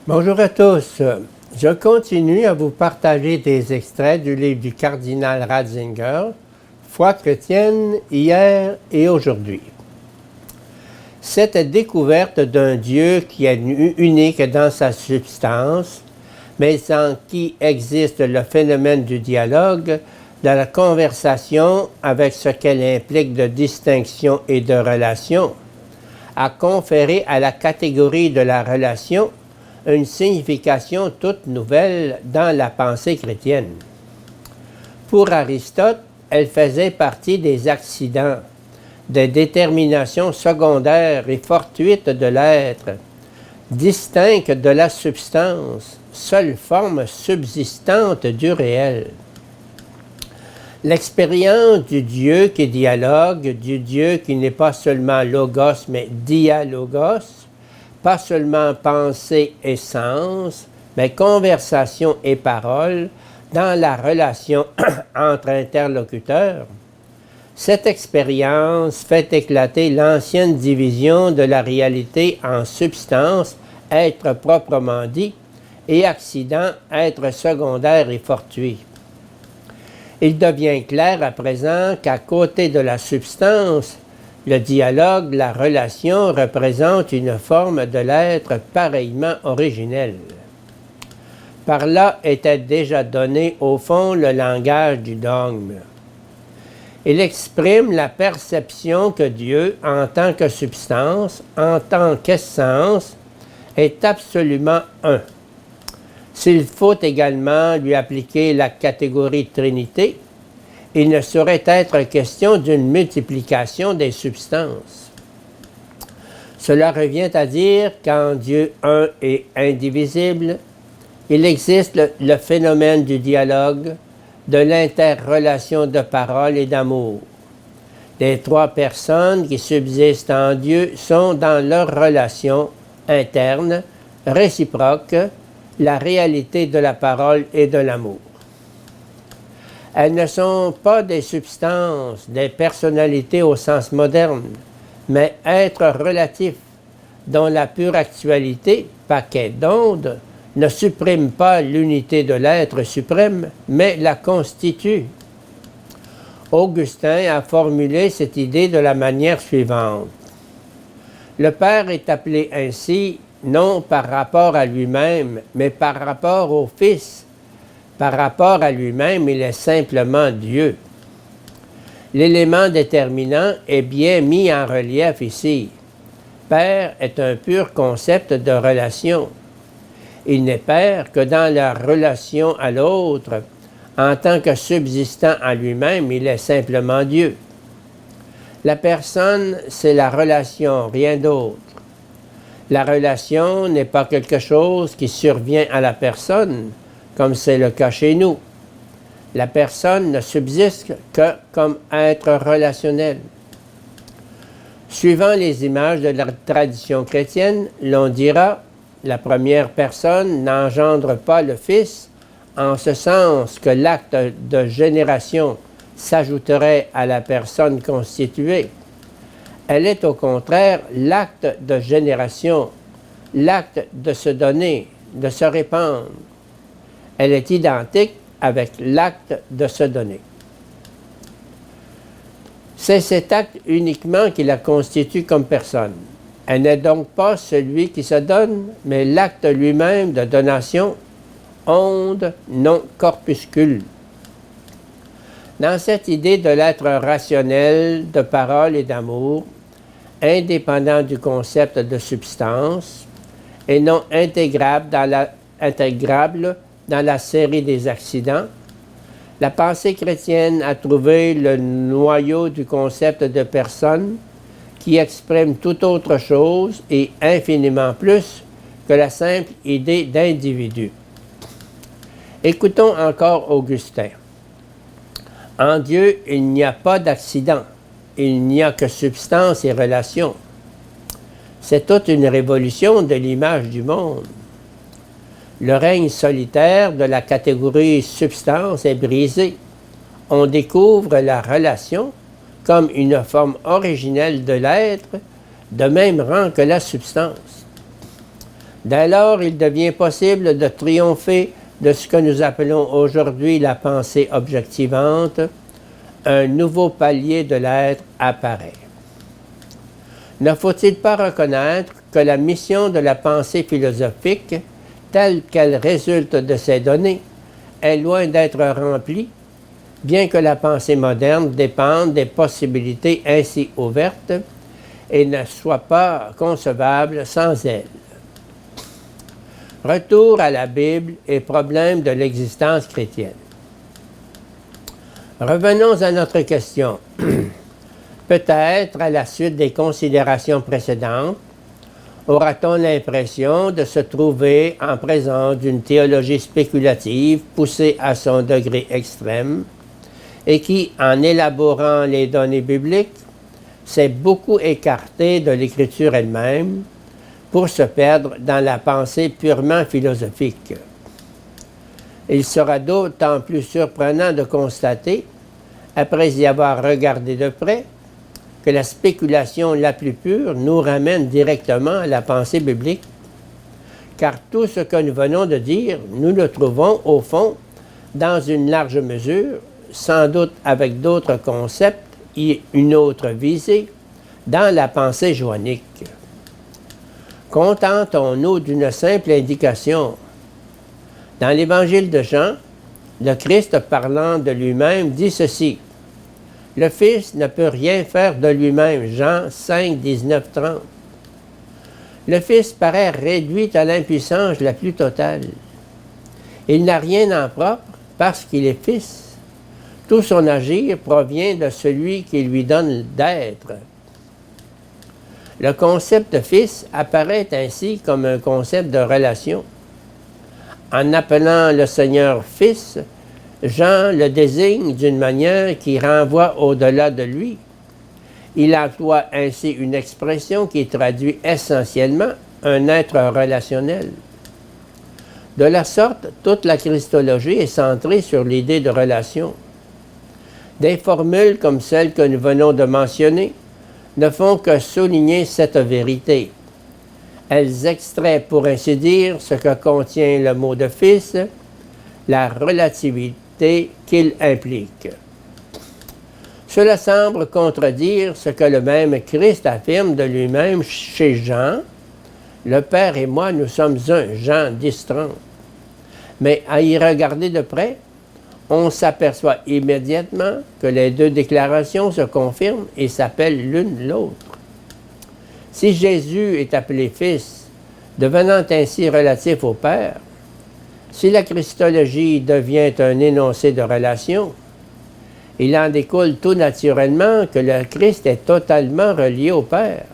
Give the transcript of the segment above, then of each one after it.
Bonjour à tous. Je continue à vous partager des extraits du livre du cardinal Ratzinger, Foi chrétienne, hier et aujourd'hui. Cette découverte d'un Dieu qui est unique dans sa substance, mais en qui existe le phénomène du dialogue, de la conversation avec ce qu'elle implique de distinction et de relation, a conféré à la catégorie de la relation une signification toute nouvelle dans la pensée chrétienne. Pour Aristote, elle faisait partie des accidents, des déterminations secondaires et fortuites de l'être, distinctes de la substance, seule forme subsistante du réel. L'expérience du Dieu qui dialogue, du Dieu qui n'est pas seulement logos mais dialogos, pas seulement pensée et sens, mais conversation et parole dans la relation entre interlocuteurs. Cette expérience fait éclater l'ancienne division de la réalité en substance, être proprement dit, et accident, être secondaire et fortuit. Il devient clair à présent qu'à côté de la substance, le dialogue, la relation représente une forme de l'être pareillement originelle. Par là était déjà donné au fond le langage du dogme. Il exprime la perception que Dieu, en tant que substance, en tant qu'essence, est absolument un. S'il faut également lui appliquer la catégorie Trinité, il ne saurait être question d'une multiplication des substances. Cela revient à dire qu'en Dieu un et indivisible, il existe le phénomène du dialogue, de l'interrelation de parole et d'amour. Les trois personnes qui subsistent en Dieu sont dans leur relation interne, réciproque, la réalité de la parole et de l'amour. Elles ne sont pas des substances, des personnalités au sens moderne, mais êtres relatifs, dont la pure actualité, paquet d'ondes, ne supprime pas l'unité de l'être suprême, mais la constitue. Augustin a formulé cette idée de la manière suivante. Le Père est appelé ainsi, non par rapport à lui-même, mais par rapport au Fils. Par rapport à lui-même, il est simplement Dieu. L'élément déterminant est bien mis en relief ici. Père est un pur concept de relation. Il n'est père que dans la relation à l'autre. En tant que subsistant en lui-même, il est simplement Dieu. La personne, c'est la relation, rien d'autre. La relation n'est pas quelque chose qui survient à la personne, comme c'est le cas chez nous. La personne ne subsiste que comme être relationnel. Suivant les images de la tradition chrétienne, l'on dira la première personne n'engendre pas le Fils, en ce sens que l'acte de génération s'ajouterait à la personne constituée. Elle est au contraire l'acte de génération, l'acte de se donner, de se répandre. Elle est identique avec l'acte de se donner. C'est cet acte uniquement qui la constitue comme personne. Elle n'est donc pas celui qui se donne, mais l'acte lui-même de donation, onde, non corpuscule. Dans cette idée de l'être rationnel, de parole et d'amour, indépendant du concept de substance, et non intégrable dans la série des accidents, la pensée chrétienne a trouvé le noyau du concept de personne qui exprime tout autre chose et infiniment plus que la simple idée d'individu. Écoutons encore Augustin. En Dieu, il n'y a pas d'accident, il n'y a que substance et relation. C'est toute une révolution de l'image du monde. Le règne solitaire de la catégorie substance est brisé. On découvre la relation comme une forme originelle de l'être, de même rang que la substance. Dès lors, il devient possible de triompher de ce que nous appelons aujourd'hui la pensée objectivante. Un nouveau palier de l'être apparaît. Ne faut-il pas reconnaître que la mission de la pensée philosophique, telle qu'elle résulte de ces données, est loin d'être remplie, bien que la pensée moderne dépende des possibilités ainsi ouvertes et ne soit pas concevable sans elles. Retour à la Bible et problème de l'existence chrétienne. Revenons à notre question. Peut-être, à la suite des considérations précédentes, aura-t-on l'impression de se trouver en présence d'une théologie spéculative poussée à son degré extrême et qui, en élaborant les données bibliques, s'est beaucoup écartée de l'Écriture elle-même pour se perdre dans la pensée purement philosophique. Il sera d'autant plus surprenant de constater, après y avoir regardé de près, que la spéculation la plus pure nous ramène directement à la pensée biblique, car tout ce que nous venons de dire, nous le trouvons, au fond, dans une large mesure, sans doute avec d'autres concepts et une autre visée, dans la pensée joannique. Contentons-nous d'une simple indication. Dans l'Évangile de Jean, le Christ parlant de lui-même dit ceci: « Le Fils ne peut rien faire de lui-même. » Jean 5, 19, 30. Le Fils paraît réduit à l'impuissance la plus totale. Il n'a rien en propre parce qu'il est Fils. Tout son agir provient de celui qui lui donne d'être. Le concept de Fils apparaît ainsi comme un concept de relation. En appelant le Seigneur Fils, Jean le désigne d'une manière qui renvoie au-delà de lui. Il emploie ainsi une expression qui traduit essentiellement un être relationnel. De la sorte, toute la christologie est centrée sur l'idée de relation. Des formules comme celles que nous venons de mentionner ne font que souligner cette vérité. Elles extraient, pour ainsi dire, ce que contient le mot de Fils, la relativité qu'il implique. Cela semble contredire ce que le même Christ affirme de lui-même chez Jean. « Le Père et moi, nous sommes un. » Jean 10, 30. Mais à y regarder de près, on s'aperçoit immédiatement que les deux déclarations se confirment et s'appellent l'une l'autre. Si Jésus est appelé Fils, devenant ainsi relatif au Père, si la Christologie devient un énoncé de relation, il en découle tout naturellement que le Christ est totalement relié au Père.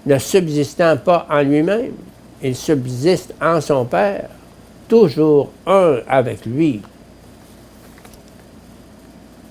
Ne subsistant pas en lui-même, il subsiste en son Père, toujours un avec lui.